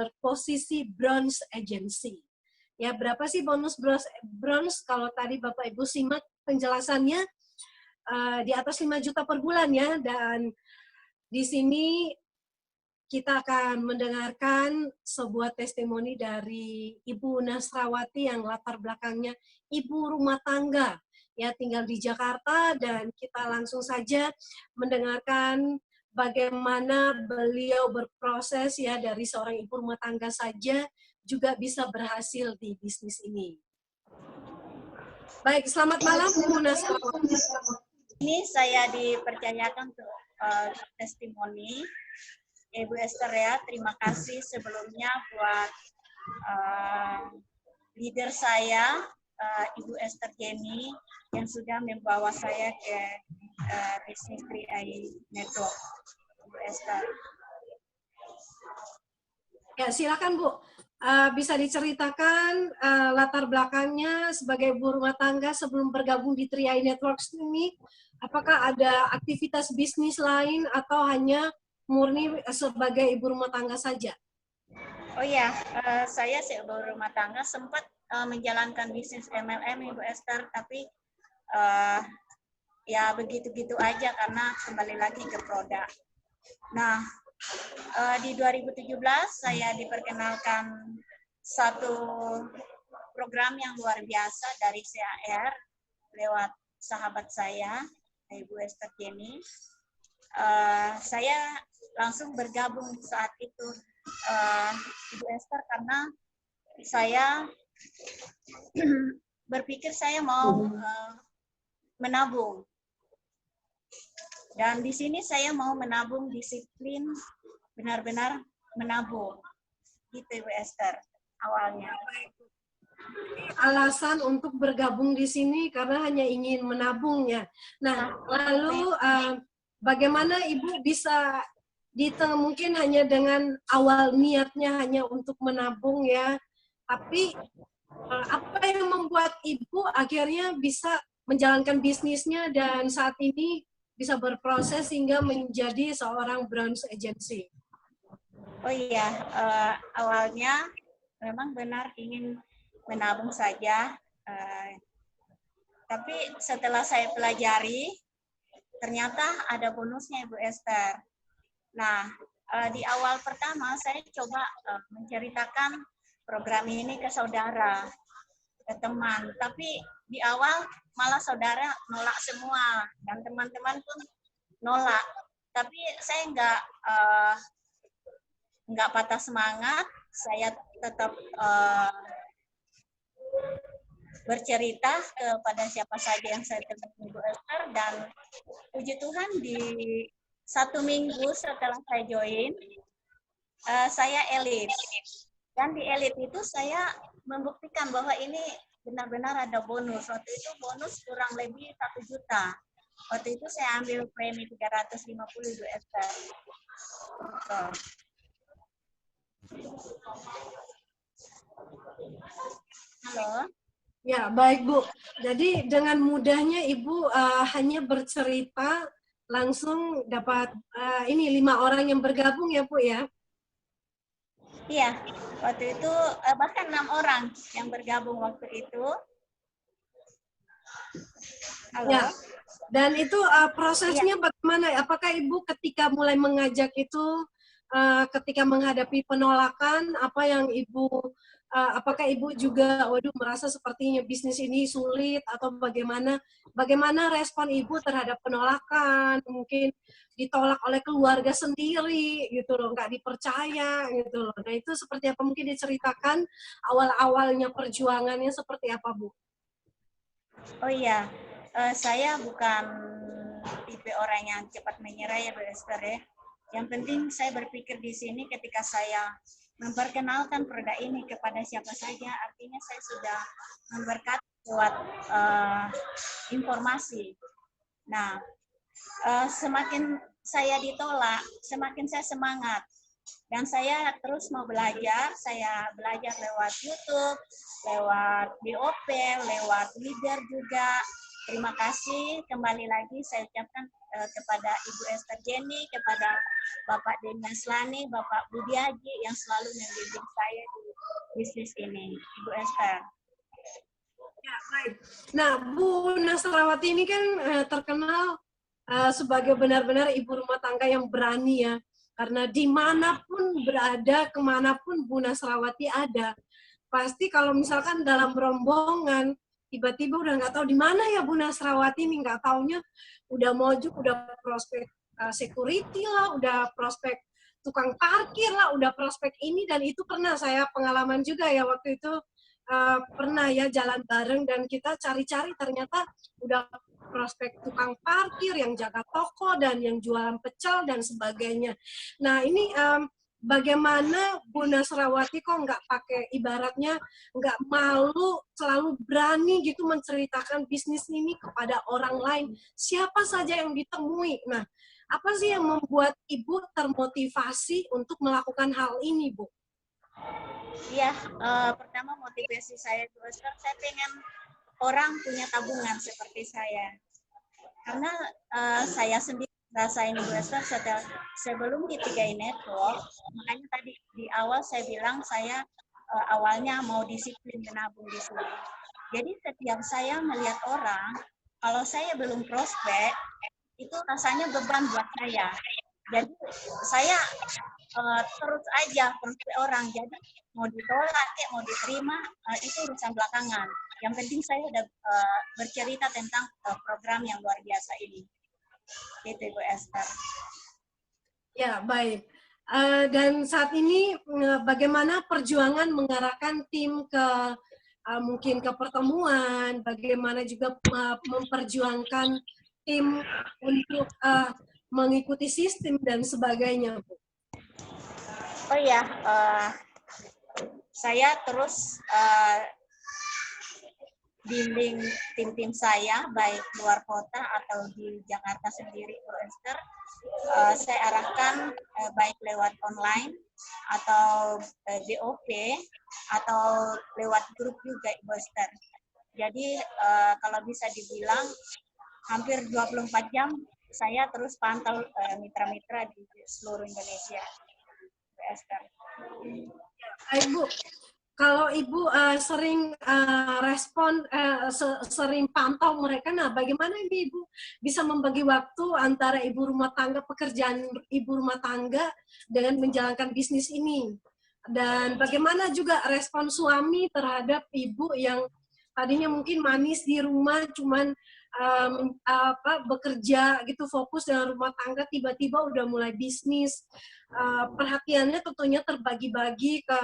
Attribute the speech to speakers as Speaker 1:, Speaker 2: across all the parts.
Speaker 1: berposisi bronze agency. Ya, berapa sih bonus bronze? Kalau tadi Bapak Ibu simak penjelasannya, di atas 5 juta per bulan ya. Dan di sini kita akan mendengarkan sebuah testimoni dari Ibu Nasrawati yang latar belakangnya ibu rumah tangga, ya, tinggal di Jakarta, dan kita langsung saja mendengarkan bagaimana beliau berproses ya dari seorang ibu rumah tangga saja juga bisa berhasil di bisnis ini. Baik, selamat malam Bu Nasrawati.
Speaker 2: Ini saya dipercayakan untuk testimoni. Ibu Esther ya, terima kasih sebelumnya buat leader saya, Ibu Esther Jenny, yang sudah membawa saya ke bisnis 3i Network. Ibu Esther.
Speaker 1: Ya, silakan Bu. Bisa diceritakan latar belakangnya sebagai ibu rumah tangga sebelum bergabung di 3i Networks ini, apakah ada aktivitas bisnis lain atau hanya murni sebagai ibu rumah tangga saja?
Speaker 2: Oh ya, saya ibu rumah tangga sempat menjalankan bisnis MLM Ibu Esther, tapi ya begitu-gitu aja karena kembali lagi ke produk. Nah, di 2017 saya diperkenalkan satu program yang luar biasa dari CAR lewat sahabat saya, Ibu Esther Jenny. Saya langsung bergabung saat itu, Ibu Esther, karena saya berpikir saya mau menabung. Dan di sini saya mau menabung disiplin, benar-benar menabung. Gitu Ibu Esther awalnya.
Speaker 1: Alasan untuk bergabung di sini karena hanya ingin menabungnya. Nah, lalu bagaimana Ibu bisa mungkin hanya dengan awal niatnya hanya untuk menabung ya, tapi apa yang membuat Ibu akhirnya bisa menjalankan bisnisnya dan saat ini bisa berproses hingga menjadi seorang bronze agency?
Speaker 2: Oh iya, awalnya memang benar ingin menabung saja, tapi setelah saya pelajari, ternyata ada bonusnya Ibu Esther. Nah, di awal pertama saya coba menceritakan program ini ke saudara, ke teman, tapi di awal malah saudara nolak semua, dan teman-teman pun nolak. Tapi saya nggak patah semangat, saya tetap bercerita kepada siapa saja yang saya temui Ibu Esther, dan puji Tuhan di 1 minggu setelah saya join, saya elit. Dan di elit itu saya membuktikan bahwa ini benar-benar ada bonus. Waktu itu bonus kurang lebih 1 juta. Waktu itu saya ambil premi 350 Ibu Esther. Halo.
Speaker 1: Ya, baik Bu. Jadi dengan mudahnya Ibu hanya bercerita langsung dapat ini 5 orang yang bergabung ya Bu ya?
Speaker 2: Iya, waktu itu bahkan 6 orang yang bergabung waktu itu. Halo.
Speaker 1: Ya. Dan itu prosesnya ya. Bagaimana? Apakah Ibu ketika mulai mengajak itu, ketika menghadapi penolakan, apa yang Ibu, apakah Ibu juga, waduh, merasa sepertinya bisnis ini sulit atau bagaimana? Bagaimana respon Ibu terhadap penolakan? Mungkin ditolak oleh keluarga sendiri, gitu loh, nggak dipercaya, gitu loh. Nah itu seperti apa? Mungkin diceritakan awal-awalnya perjuangannya seperti apa, Bu?
Speaker 2: Oh iya, saya bukan tipe orang yang cepat menyerah ya Bu Esther ya. Yang penting saya berpikir di sini ketika saya memperkenalkan produk ini kepada siapa saja, artinya saya sudah memberkati buat informasi. Nah, semakin saya ditolak, semakin saya semangat. Dan saya terus mau belajar, saya belajar lewat YouTube, lewat DOP, lewat leader juga, terima kasih kembali lagi saya ucapkan kepada Ibu Esther Jenny, kepada Bapak Demian Slani, Bapak Budi Haji yang selalu membimbing saya di bisnis ini, Ibu Esther.
Speaker 1: Ya, baik. Nah, Bu Nasrawati ini kan terkenal sebagai benar-benar ibu rumah tangga yang berani ya. Karena dimanapun berada, kemanapun Bu Nasrawati ada, pasti kalau misalkan dalam rombongan, tiba-tiba udah nggak tahu di mana ya Bu Nasrawati ini, nggak taunya udah mojok, udah prospek security lah, udah prospek tukang parkir lah, udah prospek ini dan itu. Pernah saya pengalaman juga ya waktu itu, pernah ya jalan bareng dan kita cari-cari ternyata udah prospek tukang parkir, yang jaga toko, dan yang jualan pecel, dan sebagainya. Nah, ini bagaimana Bu Nasrawati kok nggak pakai, ibaratnya nggak malu, selalu berani gitu menceritakan bisnis ini kepada orang lain, siapa saja yang ditemui. Nah, apa sih yang membuat Ibu termotivasi untuk melakukan hal ini, Bu?
Speaker 2: Iya, pertama motivasi saya itu, saya pengen orang punya tabungan seperti saya. Karena saya sendiri rasain Bu Esther setelah sebelum di 3i Network, makanya tadi di awal saya bilang saya awalnya mau disiplin menabung di sini. Jadi setiap saya melihat orang, kalau saya belum prospek, itu rasanya beban buat saya. Jadi saya terus aja prospek orang. Jadi mau ditolak, mau diterima, itu urusan belakangan. Yang penting saya udah bercerita tentang program yang luar biasa ini. Itu Ibu Esther.
Speaker 1: Ya, baik. Dan saat ini bagaimana perjuangan mengarahkan tim ke mungkin ke pertemuan, bagaimana juga memperjuangkan tim untuk mengikuti sistem dan sebagainya, Bu?
Speaker 2: Oh iya, saya terus bimbing tim-tim saya, baik luar kota atau di Jakarta sendiri, Bu Esther. Saya arahkan baik lewat online atau BOP atau lewat grup juga, Ibu Esther. Jadi kalau bisa dibilang hampir 24 jam saya terus pantau mitra-mitra di seluruh Indonesia, Bu Esther.
Speaker 1: Baik, Bu. Kalau Ibu sering respon, sering pantau mereka, nah bagaimana ini Ibu bisa membagi waktu antara ibu rumah tangga, pekerjaan ibu rumah tangga dengan menjalankan bisnis ini? Dan bagaimana juga respon suami terhadap ibu yang tadinya mungkin manis di rumah, cuman bekerja gitu, fokus dengan rumah tangga, tiba-tiba udah mulai bisnis. Perhatiannya tentunya terbagi-bagi ke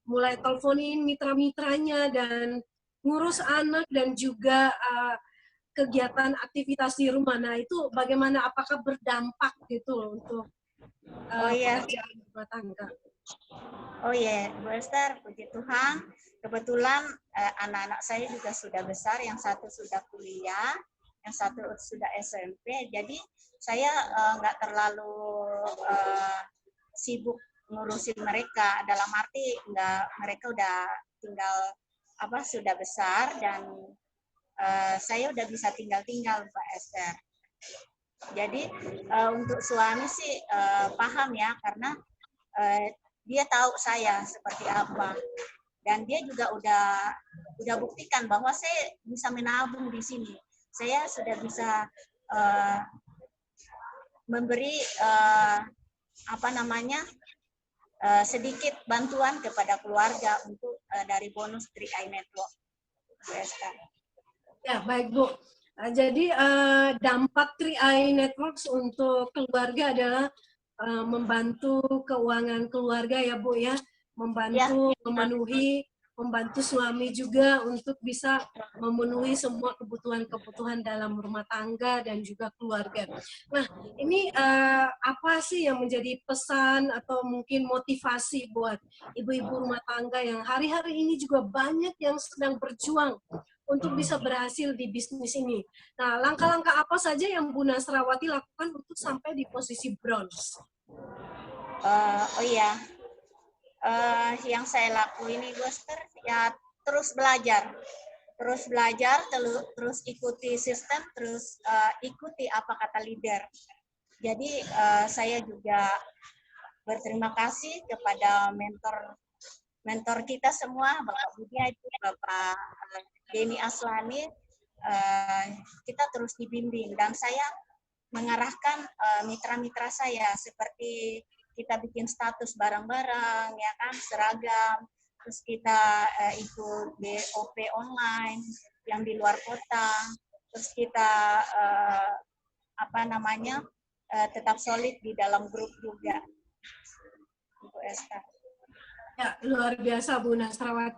Speaker 1: mulai teleponin mitra-mitranya dan ngurus anak dan juga kegiatan aktivitas di rumah. Nah, itu bagaimana, apakah berdampak gitu untuk pekerjaan rumah tangga?
Speaker 2: Oh iya, Bu Esther, puji Tuhan. Kebetulan anak-anak saya juga sudah besar, yang satu sudah kuliah, yang satu sudah SMP. Jadi saya nggak terlalu sibuk ngurusin mereka. Dalam arti mereka udah tinggal sudah besar dan saya udah bisa tinggal-tinggal, Mbak Esther. Jadi untuk suami sih paham ya, karena dia tahu saya seperti apa, dan dia juga udah buktikan bahwa saya bisa menabung di sini. Saya sudah bisa memberi sedikit bantuan kepada keluarga untuk dari bonus 3i Network.
Speaker 1: Ya, baik Bu. Jadi dampak 3i Networks untuk keluarga adalah membantu keuangan keluarga ya Bu ya, membantu membantu suami juga untuk bisa memenuhi semua kebutuhan-kebutuhan dalam rumah tangga dan juga keluarga. Nah, ini apa sih yang menjadi pesan atau mungkin motivasi buat ibu-ibu rumah tangga yang hari-hari ini juga banyak yang sedang berjuang untuk bisa berhasil di bisnis ini? Nah, langkah-langkah apa saja yang Bu Nasrawati lakukan untuk sampai di posisi bronze?
Speaker 2: Yang saya lakuin Ibu Esther ya terus belajar terus belajar, terus ikuti sistem, terus ikuti apa kata leader. Jadi saya juga berterima kasih kepada mentor kita semua, Bapak Budi Adi, Bapak Denny Aslani. Kita terus dibimbing, dan saya mengarahkan mitra-mitra saya, seperti kita bikin status bareng-bareng, ya kan, seragam, terus kita ikut BOP online yang di luar kota, terus kita tetap solid di dalam grup juga.
Speaker 1: Ya, luar biasa Bu Nasrawati.